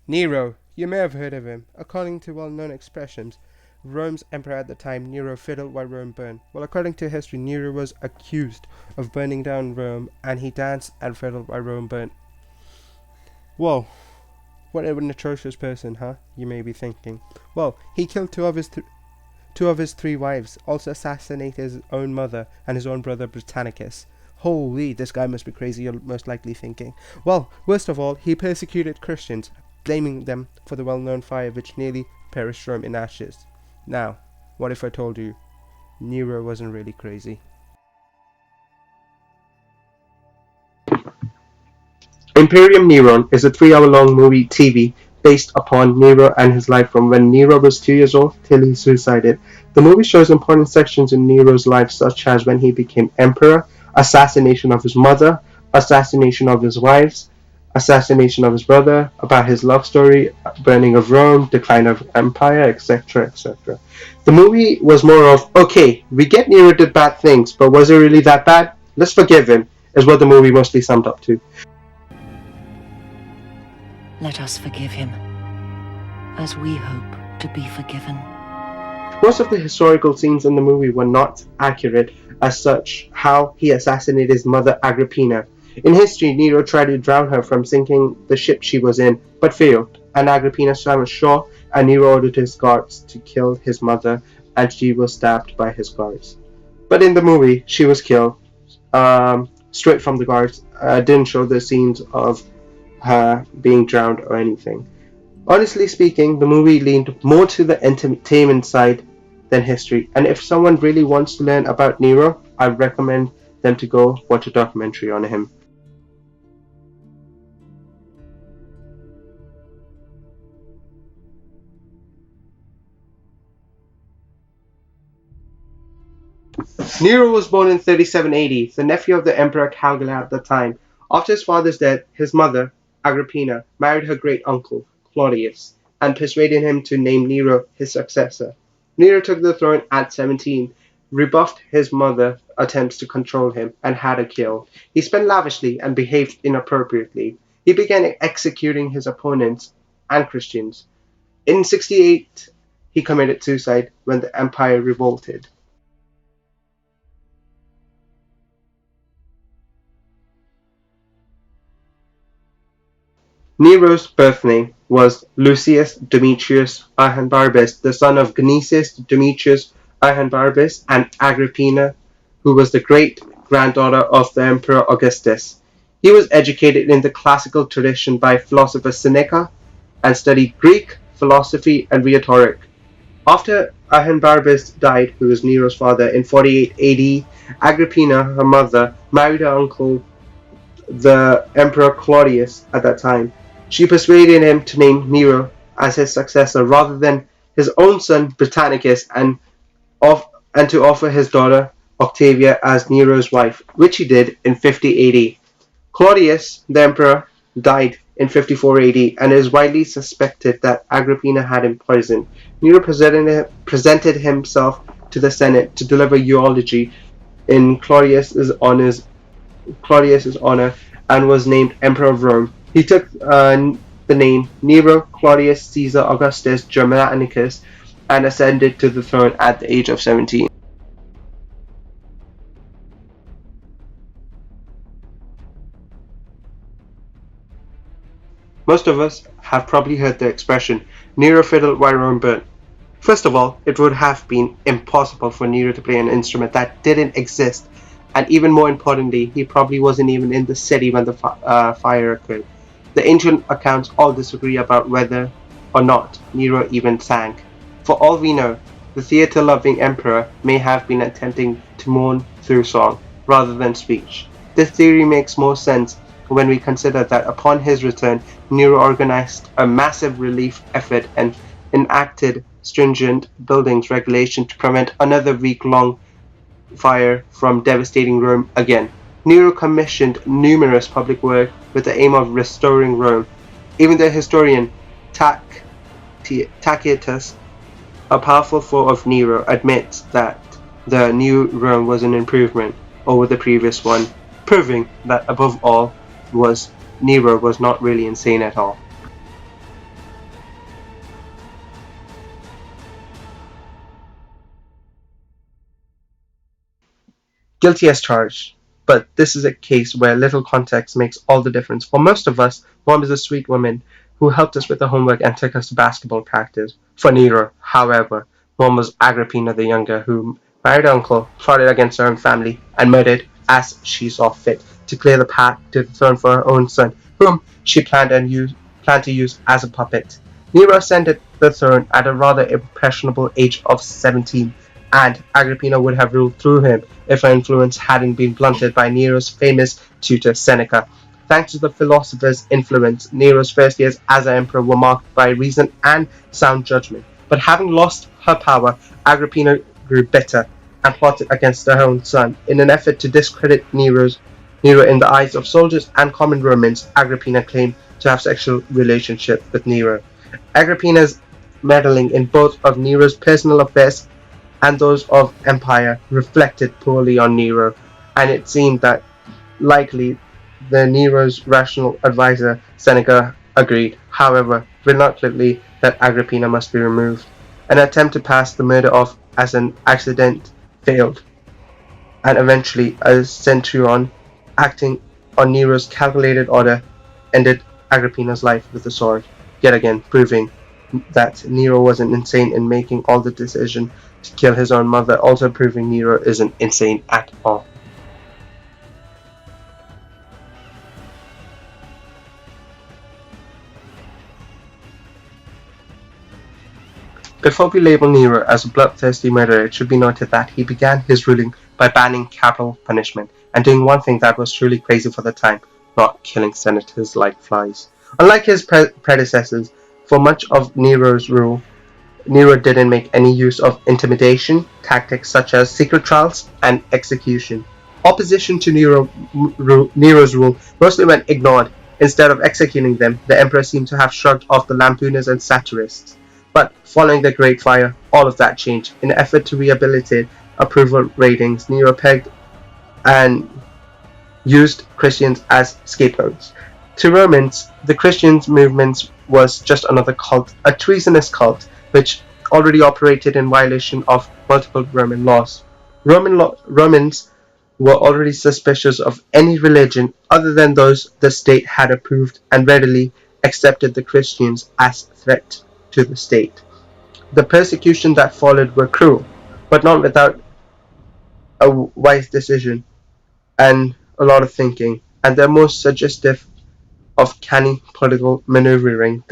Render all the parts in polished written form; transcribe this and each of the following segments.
Nero, you may have heard of him. According to well-known expressions, Rome's emperor at the time, Nero fiddled while Rome burned. Well, according to history, Nero was accused of burning down Rome, and he danced and fiddled while Rome burnt. Whoa, what an atrocious person, huh? You may be thinking. Well, he killed two of his three wives, also assassinated his own mother and his own brother Britannicus. Holy, this guy must be crazy, you're most likely thinking. Well, worst of all, he persecuted Christians, blaming them for the well-known fire which nearly perished Rome in ashes. Now, what if I told you Nero wasn't really crazy? Imperium Neron is a 3-hour-long movie TV based upon Nero and his life from when Nero was 2 years old till he suicided. The movie shows important sections in Nero's life such as when he became emperor, assassination of his mother, assassination of his wives, assassination of his brother, about his love story, burning of Rome, decline of empire, etc. etc. The movie was more of, okay, we get Nero did bad things, but was it really that bad? Let's forgive him, is what the movie mostly summed up to. Let us forgive him, as we hope to be forgiven. Most of the historical scenes in the movie were not accurate, as such how he assassinated his mother Agrippina. In history, Nero tried to drown her from sinking the ship she was in, but failed, and Agrippina swam ashore, and Nero ordered his guards to kill his mother, and she was stabbed by his guards. But in the movie, she was killed straight from the guards. Didn't show the scenes of her being drowned or anything. Honestly speaking, the movie leaned more to the entertainment side than history, and if someone really wants to learn about Nero, I recommend them to go watch a documentary on him. Nero was born in 37 AD, the nephew of the Emperor Caligula at the time. After his father's death, his mother, Agrippina, married her great-uncle, Claudius, and persuaded him to name Nero his successor. Nero took the throne at 17, rebuffed his mother's attempts to control him, and had her killed. He spent lavishly and behaved inappropriately. He began executing his opponents and Christians. In 68, he committed suicide when the empire revolted. Nero's birth name was Lucius Domitius Ahenbarbus, the son of Gnaeus Domitius Ahenbarbus and Agrippina, who was the great-granddaughter of the Emperor Augustus. He was educated in the classical tradition by philosopher Seneca and studied Greek, philosophy, and rhetoric. After Ahenbarbus died, who was Nero's father, in 48 AD, Agrippina, her mother, married her uncle, the Emperor Claudius, at that time. She persuaded him to name Nero as his successor rather than his own son Britannicus, and to offer his daughter Octavia as Nero's wife, which he did in 50 AD. Claudius, the emperor, died in 54 AD, and it is widely suspected that Agrippina had him poisoned. Nero presented himself to the Senate to deliver eulogy in Claudius's honor, and was named Emperor of Rome. He took the name Nero Claudius Caesar Augustus Germanicus and ascended to the throne at the age of 17. Most of us have probably heard the expression Nero fiddled while Rome burnt. First of all, it would have been impossible for Nero to play an instrument that didn't exist, and even more importantly, he probably wasn't even in the city when the fire occurred. The ancient accounts all disagree about whether or not Nero even sang. For all we know, the theatre-loving emperor may have been attempting to mourn through song rather than speech. This theory makes more sense when we consider that upon his return, Nero organized a massive relief effort and enacted stringent buildings regulation to prevent another week-long fire from devastating Rome again. Nero commissioned numerous public works with the aim of restoring Rome. Even the historian Tacitus, a powerful foe of Nero, admits that the new Rome was an improvement over the previous one, proving that above all Nero was not really insane at all. guilty as charged. But this is a case where little context makes all the difference. For most of us, Mom is a sweet woman who helped us with the homework and took us to basketball practice. For Nero, however, Mom was Agrippina the Younger, who married her uncle, plotted against her own family, and murdered as she saw fit to clear the path to the throne for her own son, whom she planned to use as a puppet. Nero ascended the throne at a rather impressionable age of 17, and Agrippina would have ruled through him if her influence hadn't been blunted by Nero's famous tutor Seneca. Thanks to the philosopher's influence, Nero's first years as emperor were marked by reason and sound judgment. But having lost her power, Agrippina grew bitter and plotted against her own son. In an effort to discredit Nero in the eyes of soldiers and common Romans, Agrippina claimed to have sexual relationship with Nero. Agrippina's meddling in both of Nero's personal affairs and those of empire reflected poorly on Nero, and it seemed that likely the Nero's rational advisor Seneca agreed, however, reluctantly that Agrippina must be removed. An attempt to pass the murder off as an accident failed, and eventually a centurion acting on Nero's calculated order ended Agrippina's life with a sword, yet again proving that Nero wasn't insane in making all the decision to kill his own mother, also proving Nero isn't insane at all. Before we label Nero as a bloodthirsty murderer, it should be noted that he began his ruling by banning capital punishment and doing one thing that was truly crazy for the time, not killing senators like flies. Unlike his predecessors, for much of Nero's rule, Nero didn't make any use of intimidation tactics such as secret trials and execution. Opposition to Nero's rule mostly went ignored. Instead of executing them, the emperor seemed to have shrugged off the lampooners and satirists. But following the Great Fire, all of that changed. In an effort to rehabilitate approval ratings, Nero pegged and used Christians as scapegoats. To Romans, the Christian movement was just another cult, a treasonous cult, which already operated in violation of multiple Roman laws. Romans were already suspicious of any religion other than those the state had approved and readily accepted the Christians as a threat to the state. The persecution that followed were cruel, but not without a wise decision and a lot of thinking, and they're most suggestive of canny political maneuvering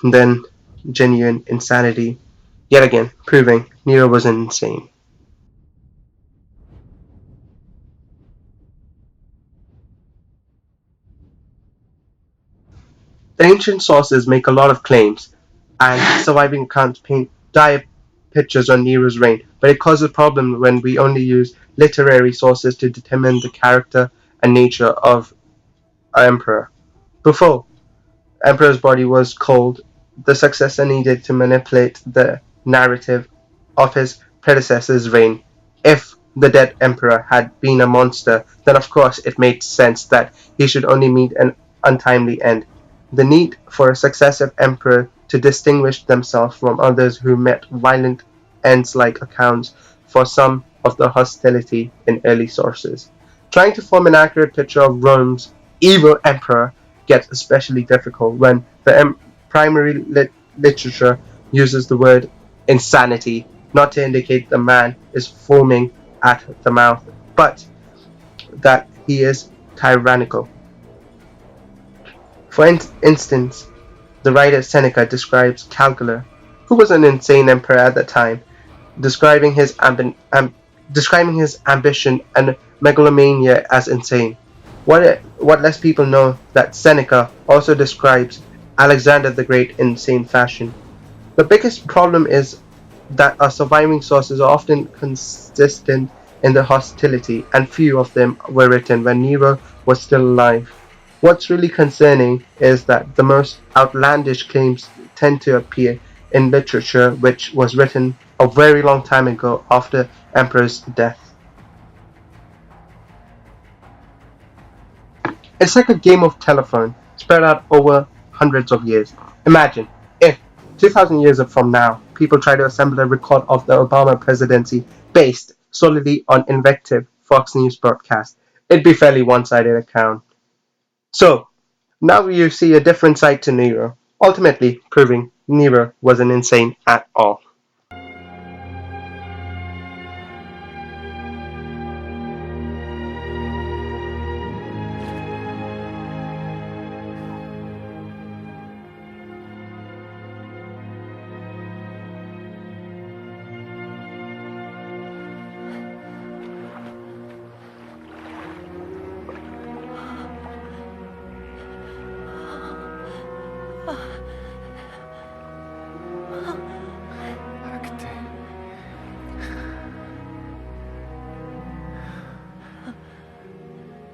than genuine insanity, yet again proving Nero was insane. The ancient sources make a lot of claims, and surviving accounts paint dire pictures on Nero's reign, but it causes problems when we only use literary sources to determine the character and nature of an emperor. Before Emperor's body was cold, the successor needed to manipulate the narrative of his predecessor's reign. If the dead emperor had been a monster, then of course it made sense that he should only meet an untimely end. The need for a successive emperor to distinguish themselves from others who met violent ends like accounts for some of the hostility in early sources. Trying to form an accurate picture of Rome's evil emperor gets especially difficult when the primary literature uses the word insanity not to indicate the man is foaming at the mouth, but that he is tyrannical. For instance, the writer Seneca describes Caligula, who was an insane emperor at the time, describing his ambition and megalomania as insane. What less people know that Seneca also describes Alexander the Great in the same fashion. The biggest problem is that our surviving sources are often consistent in their hostility, and few of them were written when Nero was still alive. What's really concerning is that the most outlandish claims tend to appear in literature which was written a very long time ago after emperor's death. It's like a game of telephone spread out over hundreds of years. Imagine if 2000 years from now people try to assemble a record of the Obama presidency based solely on invective Fox News broadcast. It'd be fairly one-sided account. So, now you see a different side to Nero, ultimately proving Nero wasn't insane at all.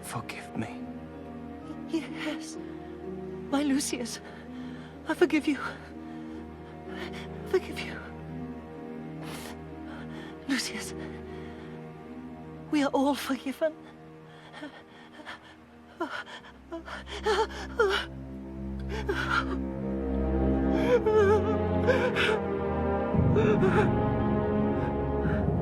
Forgive me. Yes. My Lucius, I forgive you. I forgive you. Lucius, we are all forgiven.